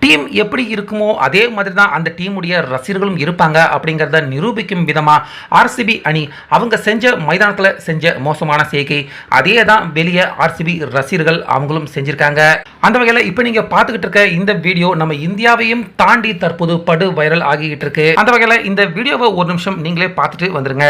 Team எப்படி இருக்குமோ அதே மாதிரி தான் அந்த டீமுடைய ரசிகர்களும் இருப்பாங்க அப்படிங்கிறத நிரூபிக்கும் விதமாக ஆர்சிபி அணி அவங்க செஞ்ச மைதானத்தில் செஞ்ச மோசமான செய்கை அதே தான் வெளியே ஆர்சிபி ரசிகர்கள் அவங்களும் செஞ்சிருக்காங்க. அந்த வகையில் இப்போ நீங்கள் பார்த்துக்கிட்டு இருக்க இந்த வீடியோ நம்ம இந்தியாவையும் தாண்டி தற்போது படு வைரல் ஆகிட்டு இருக்கு. அந்த வகையில் இந்த வீடியோவை ஒரு நிமிஷம் நீங்களே பார்த்துட்டு வந்துருங்க.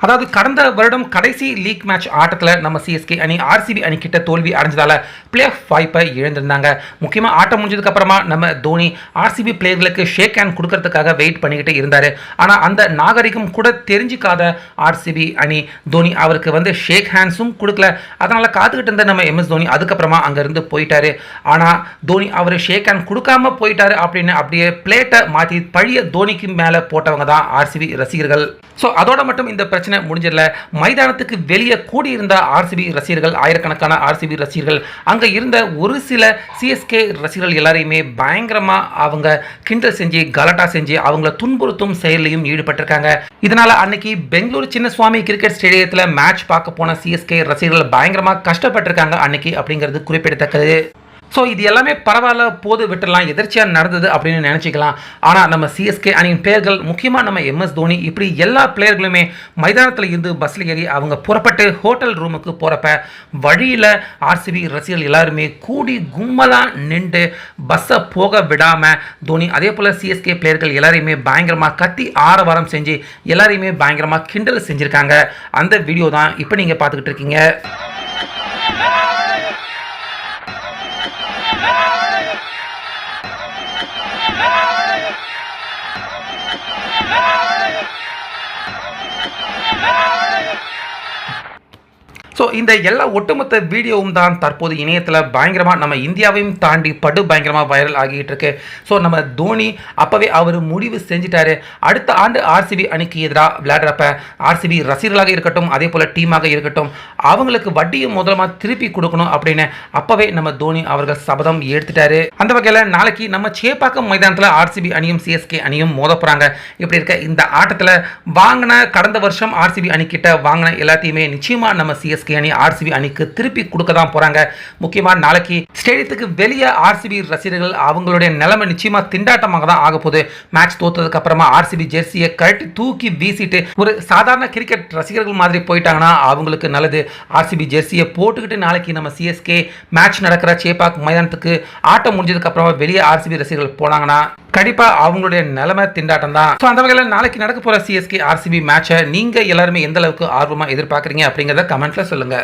அதாவது கடந்த வருடம் கடைசி லீக் மேட்ச் ஆட்டத்தில் நம்ம சிஎஸ்கே அணி ஆர்சிபி அணி கிட்ட தோல்வி அடைஞ்சதால பிளே ஆஃப் வாய்ப்பை இழந்திருந்தாங்க. முக்கியமாக ஆட்டம் முடிஞ்சதுக்கு அப்புறமா நம்ம தோனி ஆர்சிபி பிளேயர்களுக்கு ஷேக் ஹேண்ட் கொடுக்கறதுக்காக வெயிட் பண்ணிக்கிட்டு இருந்தார். ஆனால் அந்த நாகரிகம் கூட தெரிஞ்சிக்காத ஆர்சிபி அணி தோனி அவருக்கு ஷேக் ஹேண்ட்ஸும் கொடுக்கல. அதனால் காத்துக்கிட்டு இருந்த நம்ம எம்எஸ் தோனி அதுக்கப்புறமா அங்கேருந்து போயிட்டாரு. ஆனால் தோனி அவர் ஷேக் ஹேண்ட் கொடுக்காம போயிட்டாரு அப்படின்னு அப்படியே பிளேட்டை மாற்றி பழைய தோனிக்கு மேலே போட்டவங்க தான் ஆர்சிபி ரசிகர்கள். ஸோ அதோட மட்டும் இந்த பிரச்சனை முடிஞ்சிடல. மைதானத்துக்கு வெளியே கூடியிருந்த ஆர்சிபி ரசிகர்கள், ஆயிரக்கணக்கான ஆர்சிபி ரசிகர்கள், அங்கே இருந்த ஒரு சில சிஎஸ்கே ரசிகர்கள் எல்லாரையுமே பயங்கரமாக அவங்க கிண்டல் செஞ்சு கலாட்டா செஞ்சு அவங்கள துன்புறுத்தும் செயலையும் ஈடுபட்டிருக்காங்க. இதனால் அன்னைக்கு பெங்களூர் சின்னசுவாமி கிரிக்கெட் ஸ்டேடியத்தில் மேட்ச் பார்க்க போன சிஎஸ்கே ரசிகர்கள் பயங்கரமாக கஷ்டப்பட்டிருக்காங்க அன்னைக்கு அப்படிங்கிறது குறிப்பிடத்தக்கது. ஸோ இது எல்லாமே பரவாயில்ல, போது விட்டுடலாம், எதிர்ச்சியாக நடந்தது அப்படின்னு நினச்சிக்கலாம். ஆனால் நம்ம சிஎஸ்கே அணியின் பிளேயர்கள், முக்கியமாக நம்ம எம்எஸ் தோனி, இப்படி எல்லா பிளேயர்களுமே மைதானத்தில் இருந்து பஸ்ஸில் ஏறி அவங்க புறப்பட்டு ஹோட்டல் ரூமுக்கு போகிறப்ப வழியில் ஆர்சிபி ரசிகர்கள் எல்லாருமே கூடி கும்மலாக நின்று பஸ்ஸை போக விடாமல் தோனி அதே போல் சிஎஸ்கே பிளேயர்கள் எல்லாரையுமே பயங்கரமாக கத்தி ஆரவாரம் செஞ்சு எல்லாரையுமே பயங்கரமாக கிண்டல் செஞ்சுருக்காங்க. அந்த வீடியோ தான் இப்போ நீங்கள் பார்த்துக்கிட்டு இருக்கீங்க. ஸோ இந்த எல்லா ஒட்டுமொத்த வீடியோவும் தான் தற்போது இணையத்தில் பயங்கரமாக நம்ம இந்தியாவையும் தாண்டி படு பயங்கரமாக வைரல் ஆகிட்டு இருக்கு. ஸோ நம்ம தோனி அப்போவே அவர் முடிவு செஞ்சிட்டாரு, அடுத்த ஆண்டு ஆர்சிபி அணிக்கு எதிராக விளையாடுறப்ப ஆர்சிபி ரசிகர்களாக இருக்கட்டும் அதே போல் டீமாக இருக்கட்டும் அவங்களுக்கு வட்டியும் முதலமாக திருப்பி கொடுக்கணும் அப்படின்னு அப்போவே நம்ம தோனி அவர்கள் சபதம் எடுத்துட்டாரு. அந்த வகையில் நாளைக்கு நம்ம சேப்பாக்கம் மைதானத்தில் ஆர்சிபி அணியும் சிஎஸ்கே அணியும் மோத போகிறாங்க. இப்படி இருக்க இந்த ஆட்டத்தில் கடந்த வருஷம் ஆர்சிபி அணிக்கிட்ட வாங்கின எல்லாத்தையுமே நிச்சயமாக நம்ம சிஎஸ்கே அணி ஆர்சிபி அணிக்கு திருப்பி கொடுக்க தான் போறாங்க. முக்கியமா நாளைக்கு ஸ்டேடியத்துக்கு வெளியே ஆர்சிபி ரசிகர்கள் அவங்களுடைய நிலைமை நிச்சயமா திண்டாட்டமாக தான் ஆக போகுது. மேட்ச் தோத்ததுக்கு அப்புறமா ஆர்சிபி ஜெர்சியை கழட்டி தூக்கி வீசிட்டு ஒரு சாதாரண கிரிக்கெட் ரசிகர்கள் மாதிரி போயிட்டாங்கன்னா அவங்களுக்கு நல்லது. ஆர்சிபி ஜெர்சியை போட்டுக்கிட்டு நாளைக்கு நம்ம சிஎஸ்கே மேட்ச் நடக்கிற சேப்பாக் மைதானத்துக்கு ஆட்டம் முடிஞ்சதுக்கு அப்புறமா வெளியே ஆர்சிபி ரசிகர்கள் போனாங்கன்னா கண்டிப்பா அவங்களுடைய நிலைமை திண்டாட்டம் தான். ஸோ அந்த வகையில் நாளைக்கு நடக்க போற சிஎஸ்கே ஆர்சிபி மேட்சை நீங்க எல்லாருமே எந்த அளவுக்கு ஆர்வமா எதிர்பார்க்குறீங்க அப்படிங்கிறத கமெண்ட்ல சொல்லுங்க.